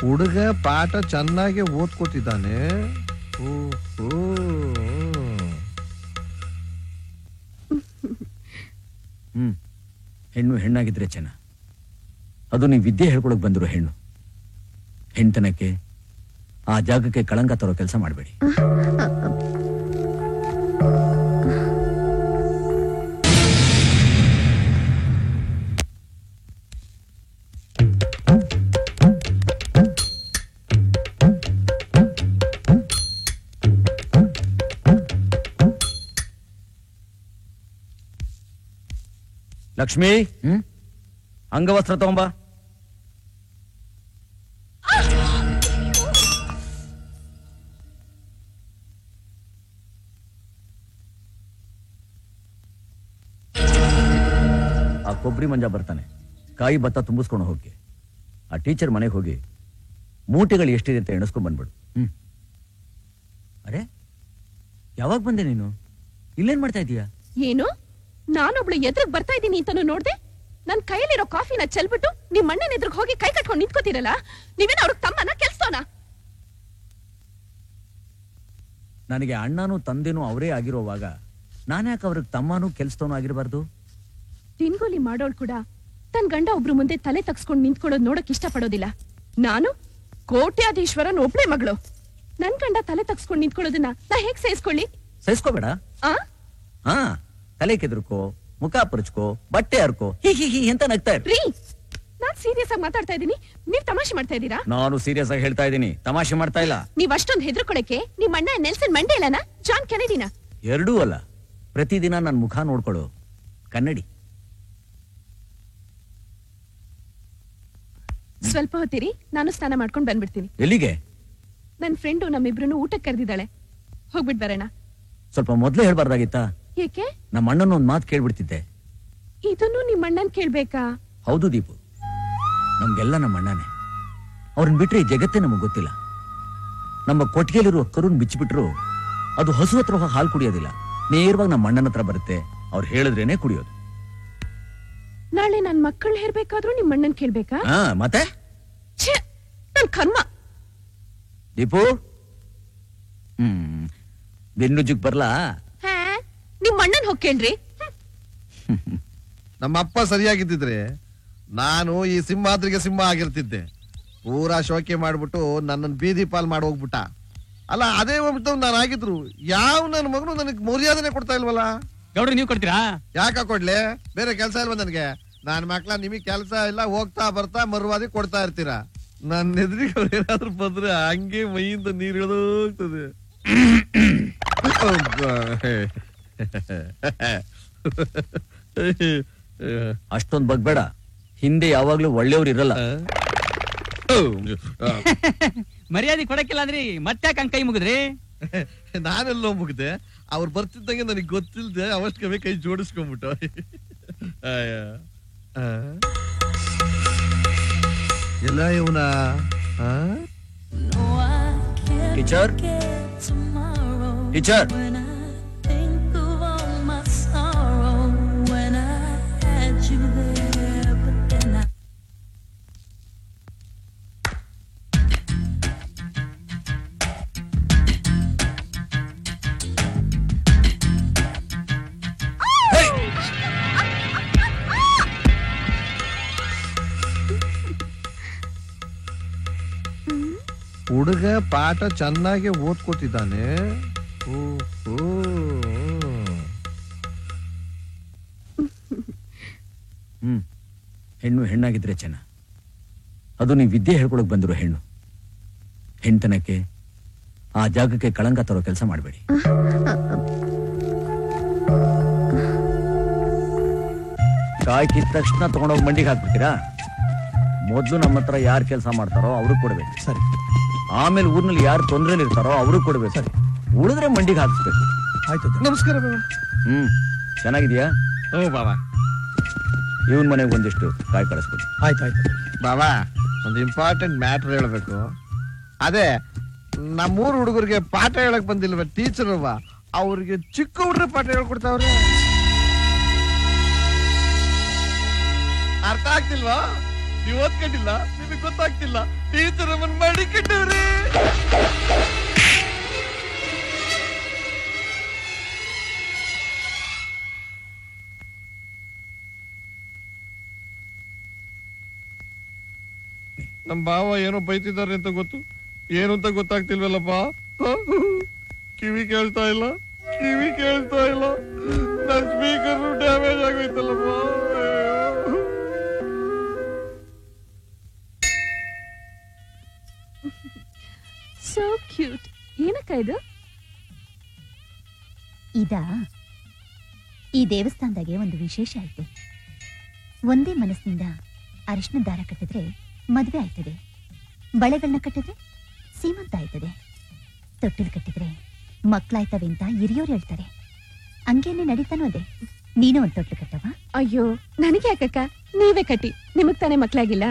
ಹುಡುಗ ಪಾಠ ಚೆನ್ನಾಗಿ ಓದ್ಕೋತಿದ್ದಾನೆ. ಹೆಣ್ಣು ಹೆಣ್ಣಾಗಿದ್ರೆ ಚೆನ್ನ. ಅದು ನೀವು ವಿದ್ಯೆ ಹೇಳ್ಕೊಳಕ್ ಬಂದಿರೋ ಹೆಣ್ಣು. ಹೆಣ್ತನಕ್ಕೆ ಆ ಜಾಗಕ್ಕೆ ಕಳಂಕ ತರೋ ಕೆಲಸ ಮಾಡಬೇಡಿ. ಲಕ್ಷ್ಮಿ, ಅಂಗವಸ್ತ್ರ ತಗೊಂಬ. ಆ ಕೊಬ್ಬರಿ ಮಂಜ ಬರ್ತಾನೆ, ಕಾಯಿ ಭತ್ತ ತುಂಬಿಸ್ಕೊಂಡು ಹೋಗಿ ಆ ಟೀಚರ್ ಮನೆಗೆ ಹೋಗಿ ಮೂಟೆಗಳು ಎಷ್ಟಿದೆ ಅಂತ ಎಣಿಸ್ಕೊಂಡ್ ಬಂದ್ಬಿಡು. ಅರೆ, ಯಾವಾಗ ಬಂದೆ ನೀನು? ಇಲ್ಲೇನ್ ಮಾಡ್ತಾ ಇದೀಯಾ? ಏನು, ನಾನೊಬ್ಳು ಎದುರಿಗೆ ಬರ್ತಾ ಇದ್ದೀನಿ ಅಂತಾನು ನೋಡ್ದೆ? ನನ್ ಕೈಯಲ್ಲಿರೋ ಕಾಫಿನ ಚೆಲ್ಬಿಟ್ಟು ನಿಮ್ ಅಣ್ಣನ ಎದುರಿಗೆ ಹೋಗಿ ಕೈ ಕಟ್ಕೊಂಡು ನಿಂತ್ಕೋತೀರಲ್ಲ, ನೀವೇನ ಅವ್ರಿಗೆ ತಮ್ಮನ ಕೆಲ್ಸೋನ? ನನಗೆ ಅಣ್ಣನೂ ತಂದೆನೂ ಅವರೇ ಆಗಿರೋವಾಗ ನಾನ್ಯಾಕೆ ಅವ್ರಿಗೆ ತಮ್ಮನೂ ಕೆಲ್ಸದವನು ಆಗಿರಬಾರ್ದು? ತಿನ್ಗೋಲಿ ಮಾಡೋಳು ಕೂಡ ತನ್ ಗಂಡ ಒಬ್ರು ಮುಂದೆ ತಲೆ ತಗ್ಸ್ಕೊಂಡು ನಿಂತ್ಕೊಳ್ಳೋದು ನೋಡಕ್ ಇಷ್ಟ ಪಡೋದಿಲ್ಲ. ನಾನು ಕೋಟ್ಯಾಧೀಶ್ವರನ್ ಒಬ್ಳೆ ಮಗಳು. ನನ್ ಗಂಡ ತಲೆ ತಗ್ಸ್ಕೊಂಡು ನಿಂತ್ಕೊಳ್ಳೋದನ್ನ ನಾ ಹೇಗ್ ಸಹಿಸ್ಕೊಳ್ಳಿ? ಸಹಿಸ್ಕೋಬೇಡ. ಹಾ, ತಲೆ ಕೆದರ್ಕೋ, ಮುಖ ಪುರ್ಚ್ಕೋ, ಬಟ್ಟೆ ಹರ್ಕೋ, ಹೀ ಅಂತ ನಗ್ತಾ ಇರ್ರಿ. ನಾನ್ ಸೀರಿಯಸ್ ಆಗಿ ಮಾತಾಡ್ತಾ ಇದೀನಿ, ನೀವ್ ತಮಾಷೆ ಮಾಡ್ತಾ ಇದೀರಾ? ನಾನು ಸೀರಿಯಸ್ ಆಗಿ ಹೇಳ್ತಾ ಇದೀನಿ, ತಮಾಷೆ ಮಾಡ್ತಾ ಇಲ್ಲ. ನೀವ್ ಅಷ್ಟೊಂದು ಹೆದರ್ಕೊಳಕ್ಕೆ ನಿಮ್ ಅಣ್ಣ ನೆಲ್ಸನ್ ಮಂಡೇಲನ ಜಾನ್ ಕೆನೆಡಿನ? ಎರಡೂ ಅಲ್ಲ. ಪ್ರತಿದಿನ ನನ್ ಮುಖ ನೋಡ್ಕೊಳ್ಳೋ ಕನ್ನಡಿ. ಸ್ವಲ್ಪ ಹೊತ್ತಿರಿ, ನಾನು ಸ್ನಾನ ಮಾಡ್ಕೊಂಡ್ ಬಂದ್ಬಿಡ್ತೀನಿ. ಎಲ್ಲಿಗೆ? ನನ್ ಫ್ರೆಂಡು ನಮ್ಮಿಬ್ರು ಊಟಕ್ಕೆ ಕರೆದಿದ್ದಾಳೆ, ಹೋಗ್ಬಿಟ್ ಬರೋಣ. ಸ್ವಲ್ಪ ಮೊದ್ಲೇ ಹೇಳ್ಬಾರ್ದಾಗಿತ್ತಾ? ಏಕೆ? ನಮ್ಮ ಅಣ್ಣನ ಒಂದ್ ಮಾತು ಕೇಳ್ಬಿಡ್ತಿದ್ದೆ. ಇದನ್ನು ನಿಮ್ ಅಣ್ಣನ್ ಕೇಳ್ಬೇಕಾ? ಹೌದು ದೀಪು, ನಮ್ಗೆಲ್ಲ ನಮ್ಮ ಅಣ್ಣನೇ. ಅವ್ರನ್ನ ಬಿಟ್ರೆ ಈ ಜಗತ್ತೇ ನಮಗ್ ಗೊತ್ತಿಲ್ಲ. ನಮ್ಮ ಕೊಟ್ಟಿಗೆಲಿರುವ ಕರುನ್ ಬಿಚ್ಚಿಬಿಟ್ರು ಅದು ಹಸು ಹತ್ರ ಹೋಗಿ ಹಾಲು ಕುಡಿಯೋದಿಲ್ಲ, ನೇರವಾಗಿ ನಮ್ಮ ಅಣ್ಣನ ಹತ್ರ ಬರುತ್ತೆ. ಅವ್ರು ಹೇಳಿದ್ರೇನೆ ಕುಡಿಯೋದು. ನಾಳೆ ನನ್ ಮಕ್ಕಳು ಹೇರ್ಬೇಕಾದ್ರೂ ನಿಮ್ ಅಣ್ಣನ್ ಕೇಳ್ಬೇಕಾ? ಮತ್ತೆ ನನ್ ಕರ್ಮ. ದೀಪು, ಬೆನ್ನುಜ್ಜಕ್ ಬರ್ಲಾ? ನಿಮ್ ಅಣ್ಣನ್ ಹೋಗ್ ಕೇಳ್ರಿ. ನಮ್ಮಪ್ಪ ಸರಿಯಾಗಿದ್ದಿದ್ರೆ ನಾನು ಈ ಸಿಂಹಾದ್ರಿಗೆ ಸಿಂಹ ಆಗಿರ್ತಿದ್ದೆ. ಪೂರಾ ಶೋಕಿ ಮಾಡ್ಬಿಟ್ಟು ನನ್ನನ್ನು ಬೀದಿ ಪಾಲ್ ಮಾಡಿ ಹೋಗ್ಬಿಟ್ಟ. ಅಲ್ಲ, ಅದೇ ಹೋಗ್ಬಿಟ್ಟು ನಾನು ಆಗಿದ್ರು ಯಾವ ನನ್ನ ಮಗನು ನನಗೆ ಮರ್ಯಾದನೆ ಕೊಡ್ತಾ ಇಲ್ವಲ್ಲ. ಗೌಡ್ರಿ, ನೀವು ಕೊಡ್ತೀರಾ? ಯಾಕ ಕೊಡ್ಲಿ? ಬೇರೆ ಕೆಲಸ ಇಲ್ವ ನನಗೆ? ನಾನ್ ಮಕ್ಳ ನಿಮಗ್ ಕೆಲಸ ಇಲ್ಲ, ಹೋಗ್ತಾ ಬರ್ತಾ ಮರುವಾದಿ ಕೊಡ್ತಾ ಇರ್ತೀರಾ. ನನ್ನ ಎದುರಿಗೆ ಅವ್ರು ಏನಾದ್ರು ಬಂದ್ರೆ ಹಂಗೆ ಮೈಯಿಂದ ನೀರು ಇಳಿದೋಗ್ತದೆ. ಅಷ್ಟೊಂದ್ ಬಗ್ಬೇಡ, ಹಿಂದೆ ಯಾವಾಗ್ಲೂ ಒಳ್ಳೆಯವ್ರು ಇರಲ್ಲ. ಮರ್ಯಾದೆ ಕೊಡಕ್ಕಿಲ್ಲ ಅಂದ್ರಿ ಮತ್ತೆ ಕೈ ಮುಗಿದ್ರಿ? ನಾನೆಲ್ಲೋ ಮುಗ್ದೆ, ಅವ್ರು ಬರ್ತಿದ್ದಂಗೆ ನನಗೆ ಗೊತ್ತಿಲ್ದೆ ಅವಶ್ಯಕವೇ ಕೈ ಜೋಡಿಸ್ಕೊಂಡ್ಬಿಟ್ಟು. ಎಲ್ಲ ಇವನ ಟೀಚರ್, ಟೀಚರ್, ಹುಡುಗ ಪಾಠ ಚೆನ್ನಾಗಿ ಓದ್ಕೋತಿದ್ದಾನೆ. ಹೆಣ್ಣು ಹೆಣ್ಣಾಗಿದ್ರೆ ಚೆನ್ನ. ಅದು ನೀವು ವಿದ್ಯೆ ಹೇಳ್ಕೊಳಕ್ ಬಂದಿರೋ ಹೆಣ್ಣು. ಹೆಣ್ತನಕ್ಕೆ ಆ ಜಾಗಕ್ಕೆ ಕಳಂಕ ತರೋ ಕೆಲಸ ಮಾಡಬೇಡಿ. ಕಾಯಿ ಕಿತ್ತ ತಕ್ಷಣ ತಗೊಂಡೋಗಿ ಮಂಡಿಗೆ ಹಾಕ್ಬಿಡ್ತೀರಾ? ಮೊದ್ಲು ನಮ್ಮ ಹತ್ರ ಯಾರು ಕೆಲಸ ಮಾಡ್ತಾರೋ ಅವ್ರಿಗೆ ಕೊಡ್ಬೇಕು. ಸರಿ. ಆಮೇಲೆ ಊರ್ನಲ್ಲಿ ಯಾರು ತೊಂದ್ರೆಲಿ ಇರ್ತಾರೋ ಅವ್ರಿಗೆ ಕೊಡ್ಬೇಕು. ಸರಿ. ಉಳಿದ್ರೆ ಮಂಡಿಗೆ ಹಾಕಿಸ್ಬೇಕು. ಆಯ್ತು. ನಮಸ್ಕಾರ ಬಾಬಾ. ಚೆನ್ನಾಗಿದ್ಯಾ? ಓ ಬಾಬಾ, ಇವನ್ ಮನೆಗೆ ಒಂದಿಷ್ಟು ಕಾಯಿ ಕಳಿಸ್ಕೊಡಿ. ಆಯ್ತಾಯ್ತು ಬಾಬಾ. ಒಂದು ಇಂಪಾರ್ಟೆಂಟ್ ಮ್ಯಾಟ್ರ್ ಹೇಳ್ಬೇಕು. ಅದೇ ನಮ್ಮೂರು ಹುಡುಗರಿಗೆ ಪಾಠ ಹೇಳಕ್ ಬಂದಿಲ್ವ ಟೀಚರ್ ಅವ, ಅವ್ರಿಗೆ ಚಿಕ್ಕ ಹುಡುಗ್ರೆ ಪಾಠ ಹೇಳ್ಕೊಡ್ತಾವ್ರೆ. ಅರ್ಥ ಆಗ್ತಿಲ್ವಾ? ನೀವು ಓದ್ಕೊಂಡಿಲ್ಲ, ನಿಮಗೆ ಗೊತ್ತಾಗ್ತಿಲ್ಲ. ಟೀಚರ್ ನಮ್ಮನ್ನು ಮಾಡಿಕೊಂಡವ್ರಿ. ನಮ್ಮ ಭಾವ ಏನೋ ಬೈತಿದ್ದಾರೆ ಅಂತ ಗೊತ್ತು, ಏನು ಅಂತ ಗೊತ್ತಾಗ್ತಿಲ್ವಲ್ಲಪ್ಪ. ಕಿವಿ ಕೇಳ್ತಾ ಇಲ್ಲ. ನನ್ನ ಸ್ಪೀಕರ್ ಡ್ಯಾಮೇಜ್ ಆಗೋಯ್ತಲ್ಲಪ್ಪ. So cute. ಏನಕ್ಕ ಇದು? ಈ ದೇವಸ್ಥಾನದಾಗೆ ಒಂದು ವಿಶೇಷ ಐತೆ. ಒಂದೇ ಮನಸ್ಸಿನಿಂದ ಅರಿಶಿನ ದಾರ ಕಟ್ಟಿದ್ರೆ ಮದುವೆ ಆಯ್ತದೆ, ಬಳೆಗಳನ್ನ ಕಟ್ಟಿದ್ರೆ ಸೀಮಂತ ಆಯ್ತದೆ, ತೊಟ್ಟಿಲ್ ಕಟ್ಟಿದ್ರೆ ಮಕ್ಕಳಾಯ್ತವೆ ಅಂತ ಹಿರಿಯೋರು ಹೇಳ್ತಾರೆ. ಹಂಗೇನೆ ನಡೀತಾನೋ ಅದೇ. ನೀನು ಒಂದು ತೊಟ್ಲು ಕಟ್ಟವ? ಅಯ್ಯೋ, ನನಗೆ ಯಾಕಕ್ಕ, ನೀವೇ ಕಟ್ಟಿ. ನಿಮಗ್ ತಾನೇ ಮಕ್ಳಾಗಿಲ್ಲ.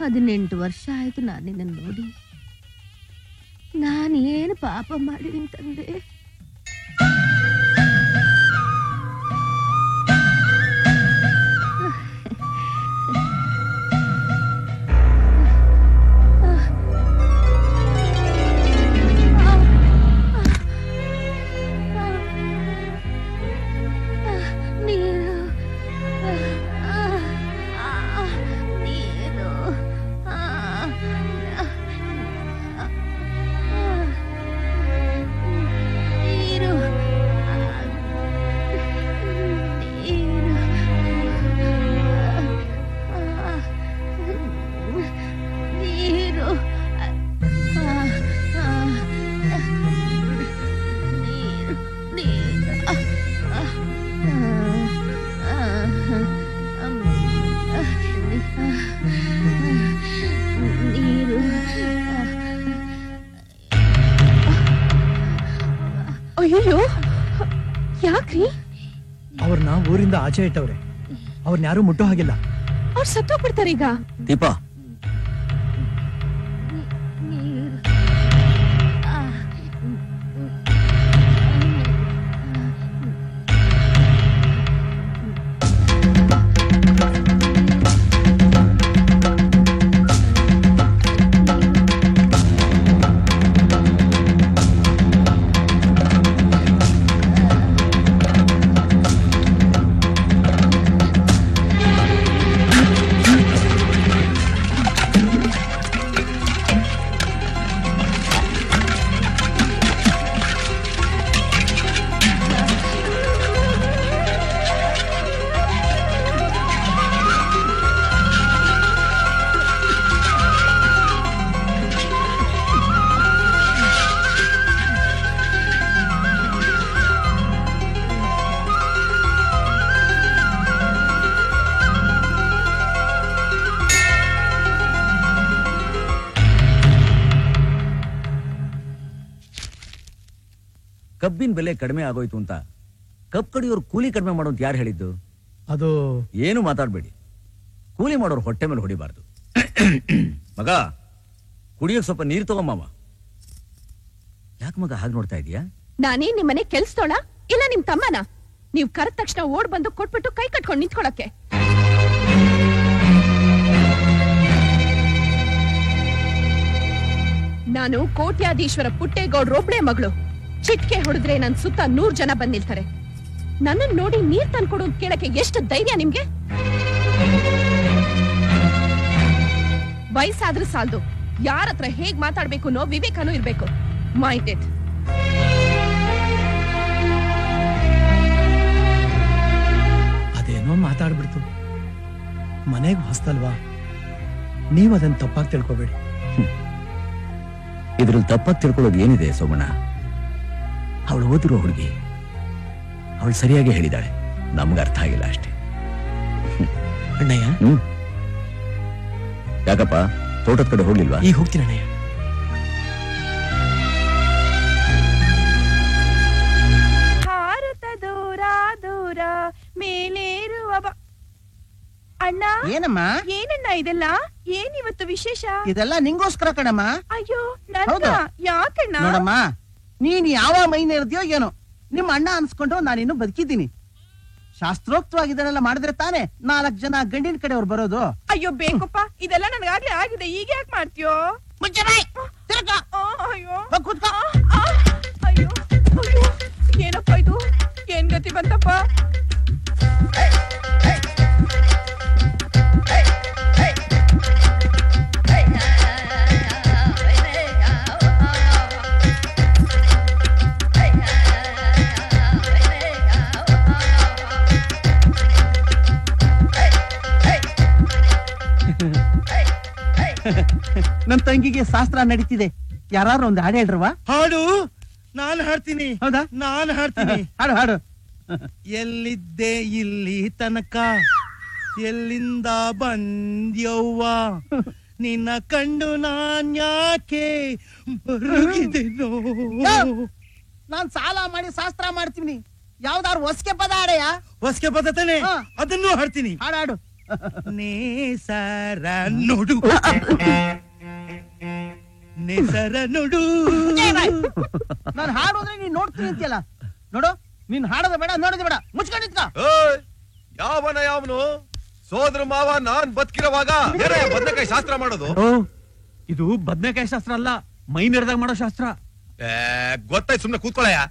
ಹದಿನೆಂಟು ವರ್ಷ ಆಯ್ತು ನಾನು ನಿನ್ನ ನೋಡಿ. ನಾನೇನು ಪಾಪ ಮಾಡಿದೀನಿ ತಂದೆ? ಅಯ್ಯೋ, ಯಾಕ್ರಿ? ಅವ್ರನ್ನ ಊರಿಂದ ಆಚೆ ಇಟ್ಟವ್ರೆ. ಅವ್ರನ್ನ ಯಾರು ಮುಟ್ಟೋ ಹಾಗಿಲ್ಲ. ಅವ್ರು ಸತ್ತೋಗ್ಬಿಡ್ತಾರೆ ಈಗ. ದೀಪಾ, ಕಬ್ಬಿನ ಬೆಲೆ ಕಡಿಮೆ ಆಗೋಯ್ತು ಅಂತ ಕಬ್ಬು ಕಡಿಯೋರು ಕೂಲಿ ಕಡಿಮೆ ಮಾಡೋದು ಯಾರು ಹೇಳಿದ್ದು? ಅದು ಏನು ಮಾತಾಡ್ಬೇಡಿ. ಕೂಲಿ ಮಾಡೋರು ಹೊಟ್ಟೆ ಮೇಲೆ ಹೊಡಿಬಾರ್ದು. ಮಗ, ಕುಡಿಯೋಕ್ ಸ್ವಲ್ಪ ನೀರು ತಗೊಂಬಮ್ಮ. ಯಾಕೆ ಮಗ ಹಾಗೆ ನೋಡ್ತಾ ಇದೀಯಾ? ನಾನೇನ್ ನಿಮ್ಮನೆ ಕೆಲ್ಸದೋಳ ಇಲ್ಲ ನಿಮ್ ತಮ್ಮನ? ನೀವ್ ಕರೆದ ತಕ್ಷಣ ಓಡ್ ಬಂದು ಕೊಟ್ಬಿಟ್ಟು ಕೈ ಕಟ್ಕೊಂಡು ನಿಂತ್ಕೊಳಕ್ಕೆ. ನಾನು ಕೋಟ್ಯಾಧೀಶ್ವರ ಪುಟ್ಟೇಗೌಡ್ರೊಬ್ಳೆ ಮಗಳು. ಚಿಟ್ಕೆ ಹೊಡೆದ್ರೆ ನನ್ ಸುತ್ತ 100 ಜನ ಬಂದ್ ನಿಲ್ತಾರೆ. ನನ್ನನ್ ನೋಡಿ ನೀರ್ ತಂದ್ಕೊಡು ಅಂತ ಕೇಳಕ್ಕೆ ಎಷ್ಟು ಧೈರ್ಯ ನಿಮ್ಗೆ? ವಯಸ್ಸಾದ್ರೂ ಸಾಲ್ದು, ಯಾರ ಹತ್ರ ಹೇಗ್ ಮಾತಾಡ್ಬೇಕು ಅನ್ನೋ ವಿವೇಕನೂ ಇರ್ಬೇಕು. Mind it. ಅದೇನೋ ಮಾತಾಡ್ಬಿಡ್ತು. ಮನೆಗೆ ಹೊಸ್ತಲ್ವಾ, ನೀವ್ ಅದನ್ನ ತಪ್ಪಾಗಿ ತಿಳ್ಕೊಬೇಡಿ. ಇದ್ರಲ್ಲಿ ತಪ್ಪಾಗಿ ತಿಳ್ಕೊಳ್ಳೋದು ಏನಿದೆ ಸೋಮಣ್ಣ? ಅವಳು ಓದಿರೋ ಹುಡುಗಿ, ಅವಳು ಸರಿಯಾಗಿ ಹೇಳಿದಾಳೆ. ನಮ್ಗೆ ಅರ್ಥ ಆಗಿಲ್ಲ ಅಷ್ಟೇ. ಅಣ್ಣಯ್ಯ, ಯಾಕಪ್ಪ ತೋಟದ ಕಡೆ ಹೋಗ್ಲಿಲ್ವಾ? ಈಗ ಹೋಗ್ತೀನಿ ಅಣ್ಣಯ್ಯ. ಭಾರತ ದೂರ ದೂರ ಮೇಲೇರುವ ಅಣ್ಣ ಏನಮ್ಮ ಏನಣ್ಣ ಇದೆಲ್ಲ ಏನಿವತ್ತು ವಿಶೇಷ? ಇದೆಲ್ಲ ನಿಂಗೋಸ್ಕರ ಕಣಮ್ಮ. ಅಯ್ಯೋ ನನ್ನ ಹೌದು. ಯಾಕಣ್ಣ? ನೋಡಮ್ಮ, ನೀನ್ ಯಾವ ಮೈನೇರ್ದ್ಯೋ ಏನೋ, ನಿಮ್ಮ ಅಣ್ಣ ಅನ್ಸ್ಕೊಂಡು ನಾನಿನ್ನು ಬದುಕಿದ್ದೀನಿ. ಶಾಸ್ತ್ರೋಕ್ತವಾಗಿ ಇದನ್ನೆಲ್ಲ ಮಾಡಿದ್ರೆ ತಾನೇ 4 ಜನ ಗಂಡಿನ ಕಡೆಯವ್ರು ಬರೋದು. ಅಯ್ಯೋ ಬೇಕಪ್ಪ, ಇದೆಲ್ಲ ನನಗಾಗ್ಲೇ ಆಗಿದೆ, ಈಗ ಯಾಕೆ ಮಾಡ್ತೀಯೋ? ಮುಚ್ಚೆ ಬಾಯ್, ತಿರ್ಗಾ. ಅಯ್ಯೋ ಹೋಗ್ ಕೂತ್ಕೋ. ಅಯ್ಯೋ ಅಯ್ಯೋ, ಏನಪ್ಪ ಇದು? ಏನ್ ಗತಿ ಬಂತಪ್ಪ? ನನ್ ತಂಗಿಗೆ ಶಾಸ್ತ್ರ ನಡೀತಿದೆ, ಯಾರು ಒಂದು ಹಾಡು ಹೇಳ್ರವಾ? ಹಾಡು ನಾನು ಹಾಡ್ತೀನಿ. ಹೌದಾ? ನಾನು ಹಾಡ್ತೀನಿ. ಹಾಡು ಹಾಡು. ಎಲ್ಲಿದ್ದೆ ಇಲ್ಲಿ ತನಕ, ಎಲ್ಲಿಂದ ಬಂದ್ಯವ್ವ, ನಿನ್ನ ಕಂಡು ನಾನ್ ಯಾಕೆ ಬರುಗಿದೆನೋ. ನಾನ್ ಸಾಲ ಮಾಡಿ ಶಾಸ್ತ್ರ ಮಾಡ್ತೀನಿ, ಯಾವ್ದಾರು ಹೊಸ್ಕೆ ಪದ ಹಾಡೆಯಾ? ಹೊಸ್ಕೆ ಪದ ತಾನೆ, ಹಾ. ಅದನ್ನು ಹಾಡ್ತೀನಿ. ಹಾಡು ಹಾಡು. ನೇಸರ ನೋಡು, ನೇಸರ ನೋಡು. ನಾನು ಹಾಡೋದ್ರೆ ನೀನ್ ನೋಡ್ತೀನಿ ಅಂತೀಯಲ್ಲ. ನೋಡು, ನೀನ್ ಹಾಡೋದು ಬೇಡ, ನೋಡೋದು ಬೇಡ, ಮುಚ್ಕೊಂಡಿದ್ಕ. ಯಾವನು ಸೋದರ ಮಾವ ನಾನ್ ಬದುಕಿರುವಾಗ ಬದನೆಕಾಯಿ ಶಾಸ್ತ್ರ ಮಾಡೋದು? ಇದು ಬದ್ನೆಕಾಯಿ ಶಾಸ್ತ್ರ ಅಲ್ಲ, ಮೈ ನೆರೆದಾಗ ಮಾಡೋ ಶಾಸ್ತ್ರ. ಗೊತ್ತಾಯ್ತು, ಸುಮ್ನೆ ಕೂತ್ಕೊಳ್ಳಯ್ಯ.